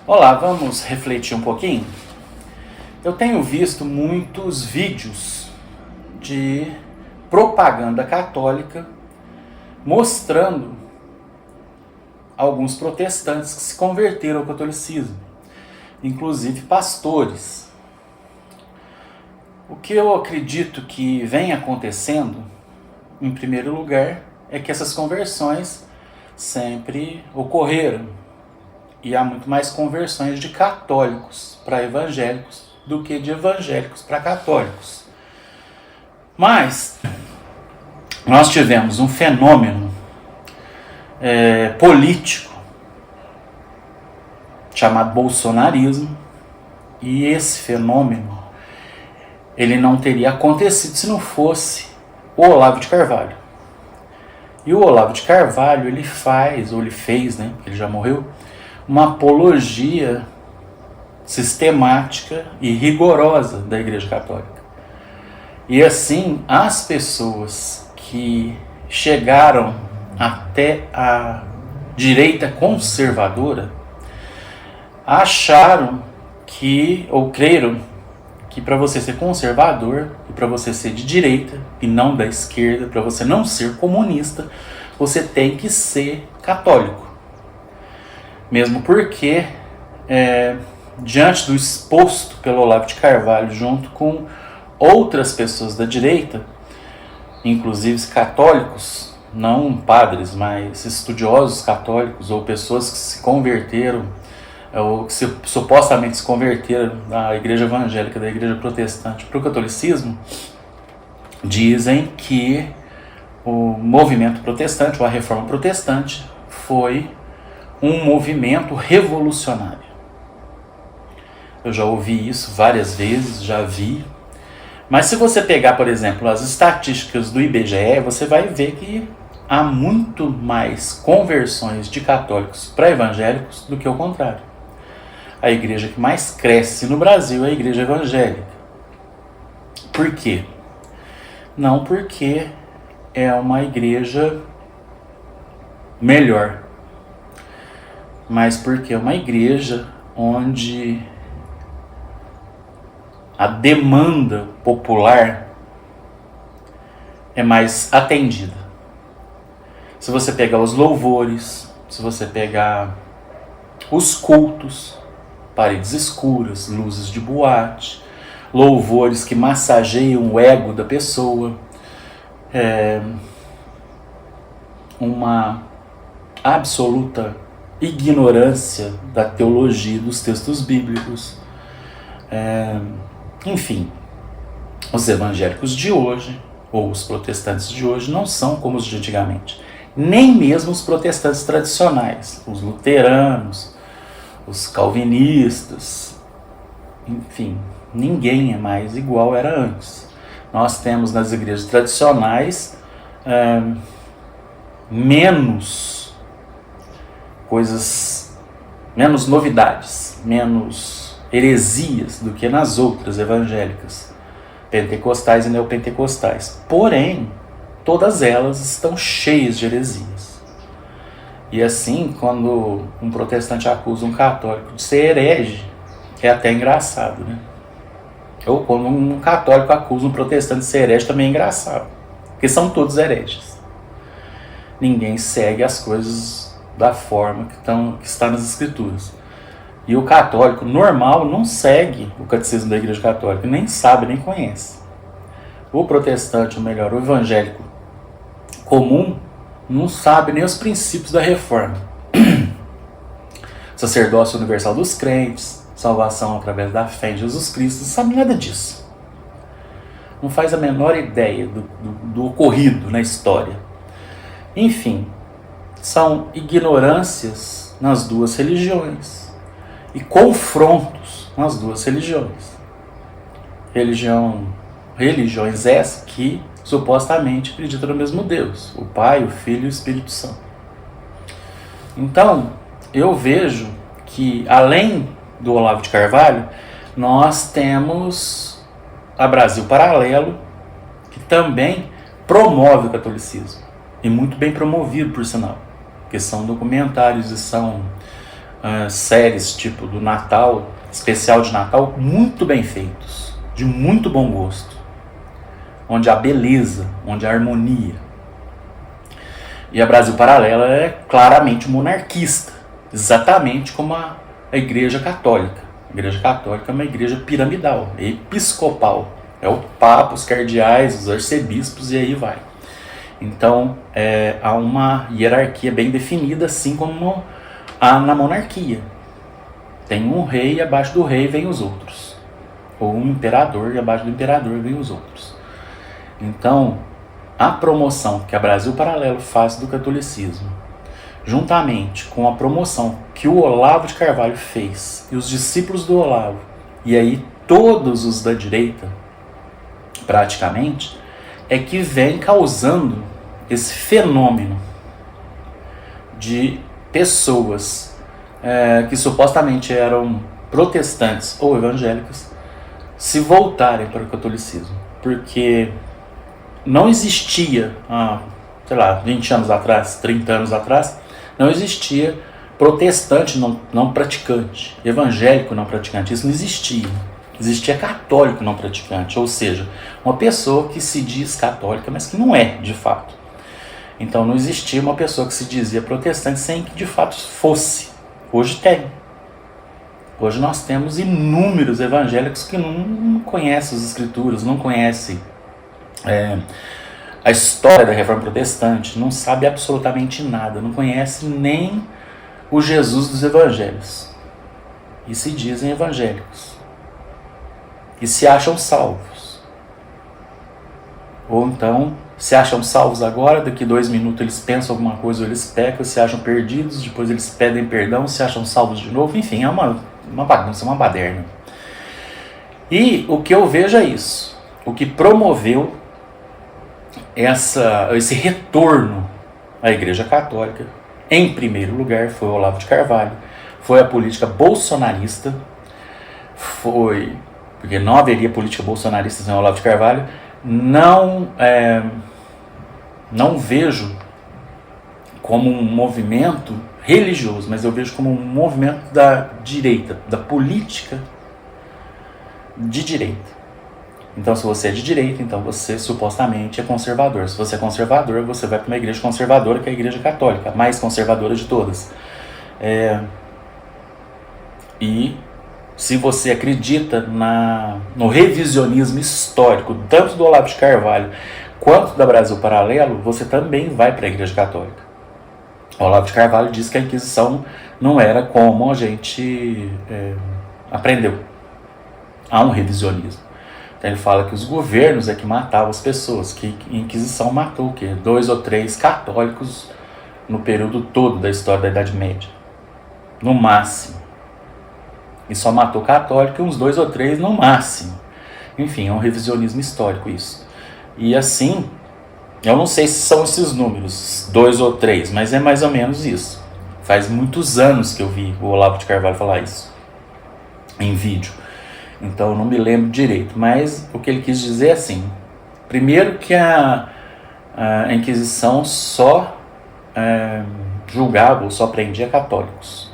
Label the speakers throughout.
Speaker 1: Olá, vamos refletir um pouquinho? Eu tenho visto muitos vídeos de propaganda católica mostrando alguns protestantes que se converteram ao catolicismo, inclusive pastores. O que eu acredito que vem acontecendo, em primeiro lugar, é que essas conversões sempre ocorreram. E há muito mais conversões de católicos para evangélicos do que de evangélicos para católicos. Mas nós tivemos um fenômeno político chamado bolsonarismo, e esse fenômeno ele não teria acontecido se não fosse o Olavo de Carvalho. E o Olavo de Carvalho ele fez, ele já morreu, uma apologia sistemática e rigorosa da Igreja Católica. E assim, as pessoas que chegaram até a direita conservadora acharam que, ou creram, que para você ser conservador e para você ser de direita e não da esquerda, para você não ser comunista, você tem que ser católico. Mesmo porque, diante do exposto pelo Olavo de Carvalho, junto com outras pessoas da direita, inclusive católicos, não padres, mas estudiosos católicos ou pessoas que se converteram, ou que supostamente se converteram da igreja evangélica, da igreja protestante para o catolicismo, dizem que o movimento protestante, ou a reforma protestante, foi um movimento revolucionário. Eu já ouvi isso várias vezes, já vi. Mas se você pegar, por exemplo, as estatísticas do IBGE, você vai ver que há muito mais conversões de católicos para evangélicos do que o contrário. A igreja que mais cresce no Brasil é a igreja evangélica. Por quê? Não porque é uma igreja melhor, mas porque é uma igreja onde a demanda popular é mais atendida. Se você pegar os louvores, se você pegar os cultos, paredes escuras, luzes de boate, louvores que massageiam o ego da pessoa, uma absoluta ignorância da teologia dos textos bíblicos. Enfim, os evangélicos de hoje, ou os protestantes de hoje, não são como os de antigamente. Nem mesmo os protestantes tradicionais, os luteranos, os calvinistas, enfim, ninguém é mais igual era antes. Nós temos nas igrejas tradicionais menos coisas, menos novidades, menos heresias do que nas outras evangélicas, pentecostais e neopentecostais. Porém, todas elas estão cheias de heresias. E assim, quando um protestante acusa um católico de ser herege, é até engraçado, né? Ou quando um católico acusa um protestante de ser herege, também é engraçado. Porque são todos hereges. Ninguém segue as coisas da forma que está nas escrituras. E o católico normal não segue o catecismo da igreja católica, nem sabe, nem conhece. O protestante, ou melhor, o evangélico comum, não sabe nem os princípios da reforma. Sacerdócio universal dos crentes, salvação através da fé em Jesus Cristo, não sabe nada disso. Não faz a menor ideia do ocorrido na história. Enfim, são ignorâncias nas duas religiões e confrontos nas duas religiões. Religiões essas que supostamente acreditam no mesmo Deus, o Pai, o Filho e o Espírito Santo. Então, eu vejo que, além do Olavo de Carvalho, nós temos a Brasil Paralelo, que também promove o catolicismo, e muito bem promovido, por sinal, porque são documentários e são séries tipo do Natal, especial de Natal, muito bem feitos, de muito bom gosto, onde há beleza, onde há harmonia. E a Brasil Paralelo é claramente monarquista, exatamente como a Igreja Católica. A Igreja Católica é uma igreja piramidal, é episcopal. É o Papa, os cardeais, os arcebispos e aí vai. Então, há uma hierarquia bem definida, assim como há na monarquia. Tem um rei e abaixo do rei vem os outros. Ou um imperador e abaixo do imperador vem os outros. Então, a promoção que a Brasil Paralelo faz do catolicismo, juntamente com a promoção que o Olavo de Carvalho fez, e os discípulos do Olavo, e aí todos os da direita, praticamente, é que vem causando esse fenômeno de pessoas que supostamente eram protestantes ou evangélicas se voltarem para o catolicismo. Porque não existia, sei lá, 20 anos atrás, 30 anos atrás, não existia protestante não praticante, evangélico não praticante, isso não existia. Existia católico não praticante, ou seja, uma pessoa que se diz católica, mas que não é, de fato. Então não existia uma pessoa que se dizia protestante sem que de fato fosse. Hoje tem. Hoje nós temos inúmeros evangélicos que não conhecem as escrituras, não conhecem a história da Reforma Protestante, não sabe absolutamente nada, não conhece nem o Jesus dos evangelhos. E se dizem evangélicos. E se acham salvos. Ou então, se acham salvos agora, daqui 2 minutos eles pensam alguma coisa ou eles pecam, se acham perdidos, depois eles pedem perdão, se acham salvos de novo, enfim, é uma bagunça, uma baderna. E o que eu vejo é isso. O que promoveu esse retorno à Igreja Católica, em primeiro lugar, foi o Olavo de Carvalho, foi a política bolsonarista, porque não haveria política bolsonarista sem o Olavo de Carvalho. Não vejo como um movimento religioso, mas eu vejo como um movimento da direita, da política de direita. Então, se você é de direita, então você supostamente é conservador. Se você é conservador, você vai para uma igreja conservadora, que é a Igreja Católica, a mais conservadora de todas. E se você acredita no revisionismo histórico, tanto do Olavo de Carvalho quanto da Brasil Paralelo, você também vai para a Igreja Católica. O Olavo de Carvalho diz que a Inquisição não era como a gente aprendeu. Há um revisionismo. Então ele fala que os governos é que matavam as pessoas, que a Inquisição matou o quê? 2 ou 3 católicos no período todo da história da Idade Média. No máximo. E só matou católico e uns 2 ou 3 no máximo. Enfim, é um revisionismo histórico isso. E assim, eu não sei se são esses números, 2 ou 3, mas é mais ou menos isso. Faz muitos anos que eu vi o Olavo de Carvalho falar isso em vídeo. Então eu não me lembro direito, mas o que ele quis dizer é assim: primeiro que a Inquisição só julgava ou só prendia católicos.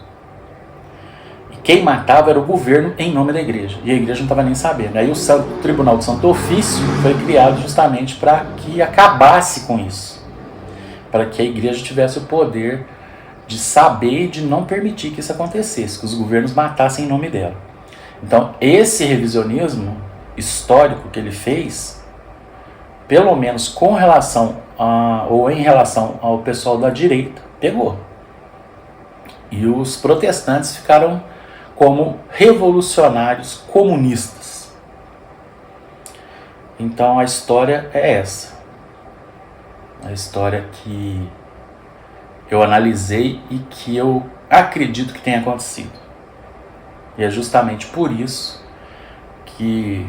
Speaker 1: E quem matava era o governo em nome da igreja, e a igreja não estava nem sabendo. Aí o Tribunal do Santo Ofício foi criado justamente para que acabasse com isso, para que a igreja tivesse o poder de saber e de não permitir que isso acontecesse, que os governos matassem em nome dela. Então, esse revisionismo histórico que ele fez, pelo menos com relação ou em relação ao pessoal da direita, pegou. E os protestantes ficaram como revolucionários comunistas. Então, a história é essa. A história que eu analisei e que eu acredito que tenha acontecido. E é justamente por isso que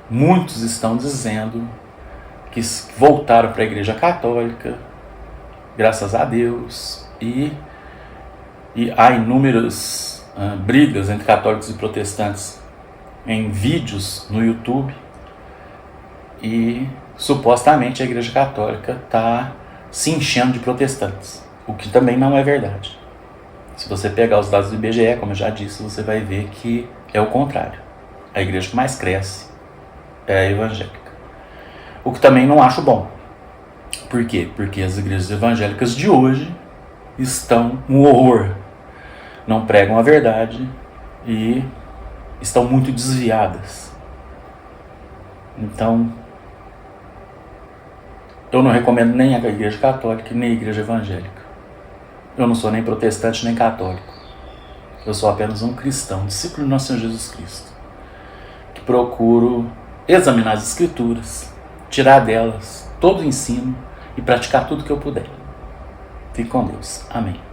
Speaker 1: muitos estão dizendo que voltaram para a Igreja Católica, graças a Deus, e há inúmeras brigas entre católicos e protestantes em vídeos no YouTube, e supostamente a Igreja Católica está se enchendo de protestantes, o que também não é verdade. Se você pegar os dados do IBGE, como eu já disse, você vai ver que é o contrário. A igreja que mais cresce é a evangélica. O que também não acho bom. Por quê? Porque as igrejas evangélicas de hoje estão um horror. Não pregam a verdade e estão muito desviadas. Então, eu não recomendo nem a igreja católica nem a igreja evangélica. Eu não sou nem protestante nem católico. Eu sou apenas um cristão, discípulo do nosso Senhor Jesus Cristo, que procuro examinar as escrituras, tirar delas todo o ensino e praticar tudo que eu puder. Fique com Deus. Amém.